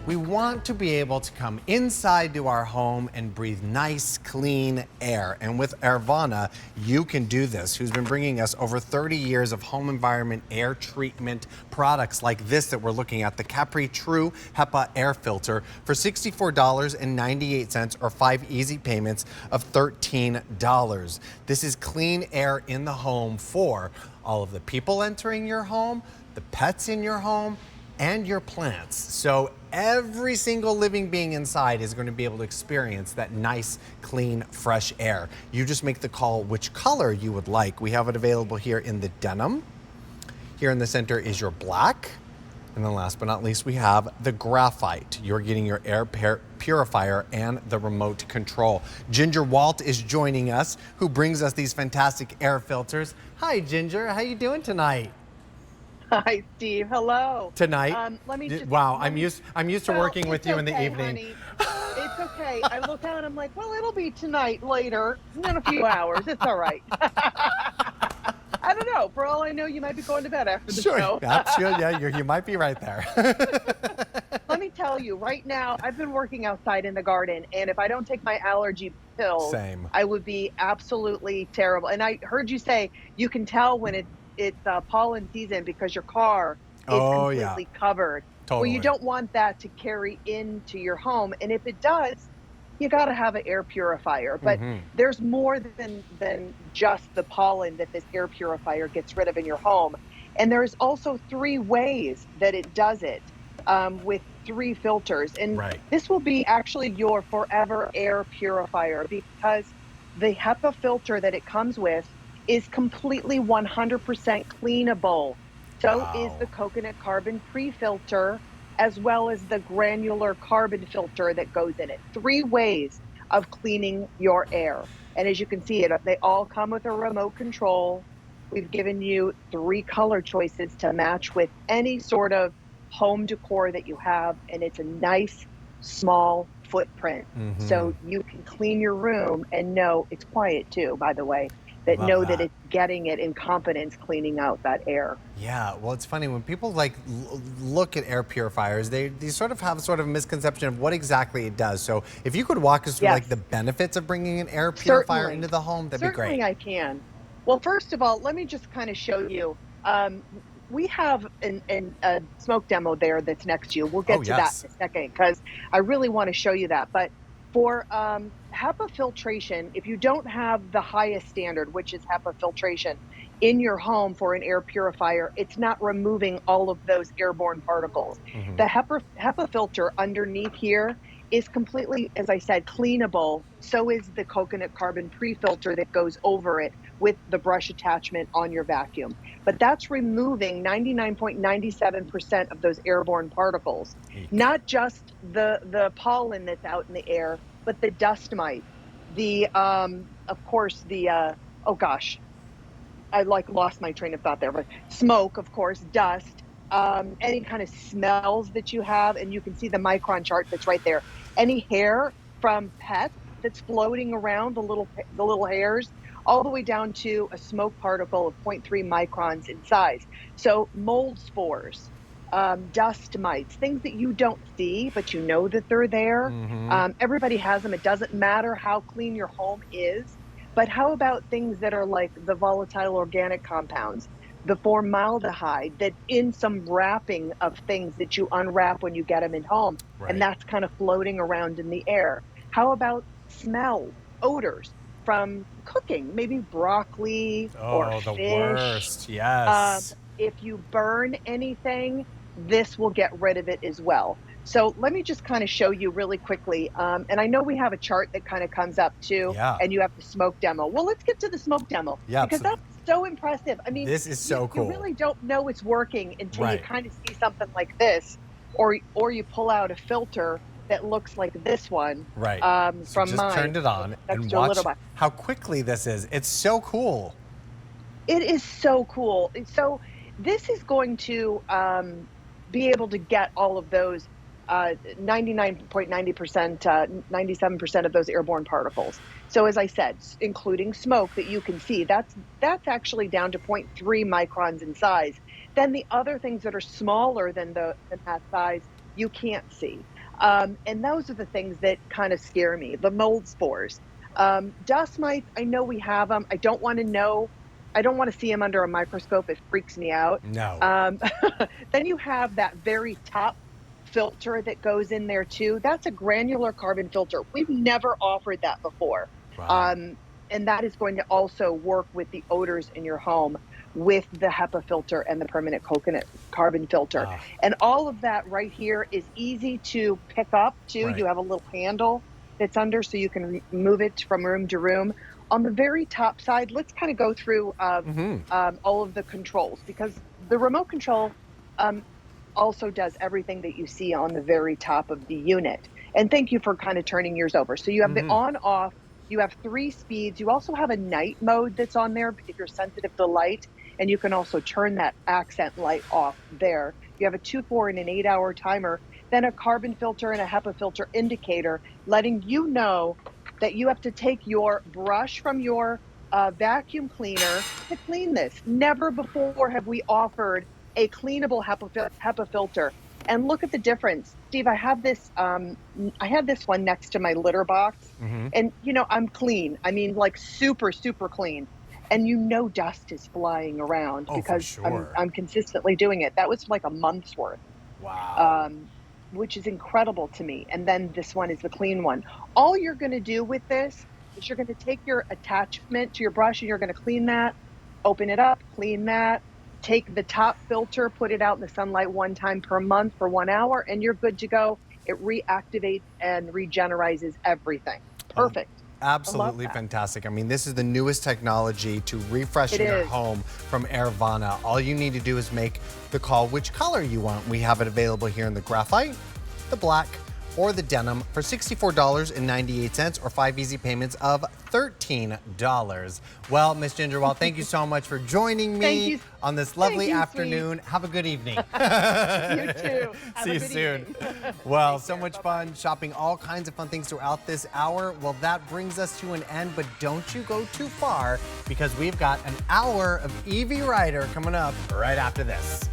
We want to be able to come inside to our home and breathe nice, clean air. And with Airvana, you can do this, who's been bringing us over 30 years of home environment air treatment products like this that we're looking at, the Capri True HEPA air filter for $64.98 or 5 easy payments of $13. This is clean air in the home for all of the people entering your home, the pets in your home, and your plants. So every single living being inside is going to be able to experience that nice, clean, fresh air. You just make the call which color you would like. We have it available here in the denim. Here in the center is your black. And then last but not least, we have the graphite. You're getting your air purifier and the remote control. Ginger Walt is joining us, who brings us these fantastic air filters. Hi, Ginger. How you doing tonight? Hi, Steve. Hello. Tonight? Let me just. Wow, I'm used to working with you in the evening. Honey. It's okay. I look out and I'm like, well, it'll be tonight later in a few hours. It's all right. I don't know. For all I know, you might be going to bed after the show. That's good. Yeah, you might be right there. Let me tell you, right now, I've been working outside in the garden, and if I don't take my allergy pills, I would be absolutely terrible. And I heard you say you can tell when it's pollen season because your car is completely covered. Totally. Well, you don't want that to carry into your home. And if it does, you got to have an air purifier. But there's more than just the pollen that this air purifier gets rid of in your home. And there's also 3 ways that it does it with 3 filters. And this will be actually your forever air purifier because the HEPA filter that it comes with is completely 100% cleanable. So is the coconut carbon pre-filter, as well as the granular carbon filter that goes in it. 3 ways of cleaning your air. And as you can see, they all come with a remote control. We've given you 3 color choices to match with any sort of home decor that you have. And it's a nice, small footprint. So you can clean your room and know it's quiet too, by the way. That it's getting it in competence cleaning out that air. Yeah, well, it's funny when people look at air purifiers, they sort of have a misconception of what exactly it does. So if you could walk us through like the benefits of bringing an air purifier into the home, that'd be great. Certainly I can. Well, first of all, let me just kind of show you. We have a smoke demo there that's next to you. We'll get to that in a second because I really want to show you that. But for HEPA filtration, if you don't have the highest standard, which is HEPA filtration, in your home for an air purifier, it's not removing all of those airborne particles. The HEPA filter underneath here is completely, as I said, cleanable. So is the coconut carbon pre-filter that goes over it with the brush attachment on your vacuum. But that's removing 99.97% of those airborne particles. Not just the pollen that's out in the air, but the dust mite, of course, oh gosh, I lost my train of thought there, but smoke, of course, dust, any kind of smells that you have, and you can see the micron chart that's right there. Any hair from pets that's floating around, the little hairs, all the way down to a smoke particle of 0.3 microns in size. So mold spores, dust mites, things that you don't see, but you know that they're there. Everybody has them. It doesn't matter how clean your home is. But how about things that are like the volatile organic compounds, the formaldehyde that in some wrapping of things that you unwrap when you get them in home, and that's kind of floating around in the air. How about smell, odors from cooking, maybe broccoli or fish? The worst, yes. If you burn anything, this will get rid of it as well. So let me just kind of show you really quickly. And I know we have a chart that kind of comes up too, and you have the smoke demo. Well, let's get to the smoke demo because that's so impressive. I mean, this is so cool. You really don't know it's working until you kind of see something like this, or you pull out a filter that looks like this one. So from just mine. Turned it on and watch how quickly this is. It's so cool. It is so cool. So this is going to be able to get all of those 99.90%, 97% of those airborne particles. So as I said, including smoke that you can see, that's actually down to 0.3 microns in size. Then the other things that are smaller than that size you can't see. And those are the things that kind of scare me. The mold spores, dust mites. I know we have them. I don't want to know. I don't want to see them under a microscope. It freaks me out. No. Um, then you have that very top filter that goes in there too. That's a granular carbon filter. We've never offered that before. Wow. Um, and that is going to also work with the odors in your home with the HEPA filter and the permanent coconut carbon filter. Ah, And all of that right here is easy to pick up too. right. You have a little handle that's under so you can move it from room to room. On the very top side, let's kind of go through Mm-hmm. all of the controls, because the remote control um, also does everything that you see on the very top of the unit. And thank you for kind of turning yours over. So you have the Mm-hmm. on off, you have 3 speeds. You also have a night mode that's on there if you're sensitive to light, and you can also turn that accent light off there. You have a 2, 4, and an 8-hour timer, then a carbon filter and a HEPA filter indicator, letting you know that you have to take your brush from your vacuum cleaner to clean this. Never before have we offered a cleanable HEPA filter. And look at the difference. Steve, I have this one next to my litter box, Mm-hmm. and I'm clean. I mean, like super, super clean. And dust is flying around Oh, for because I'm sure. I'm consistently doing it. That was like a month's worth, Wow. um, which is incredible to me. And then this one is the clean one. All you're going to do with this is you're going to take your attachment to your brush and you're going to clean that, open it up, clean that, take the top filter, put it out in the sunlight 1 time per month for 1 hour, and you're good to go. It reactivates and regenerizes everything. Oh, Perfect. I love absolutely that. fantastic. I mean, this is the newest technology to refresh It your is. home from Airvana. All you need to do is make the call which color you want. We have it available here in the graphite, the black, or the denim for $64.98 or 5 easy payments of $13. Well, Miss Gingerwald, thank you so much for joining Thank me you. on this Thank lovely you, afternoon. Have a good evening. You too. Have See a you good soon. evening. Well, Take so care. much Bye-bye. fun shopping all kinds of fun things throughout this hour. Well, that brings us to an end, but don't you go too far because we've got an hour of Evie Ryder coming up right after this.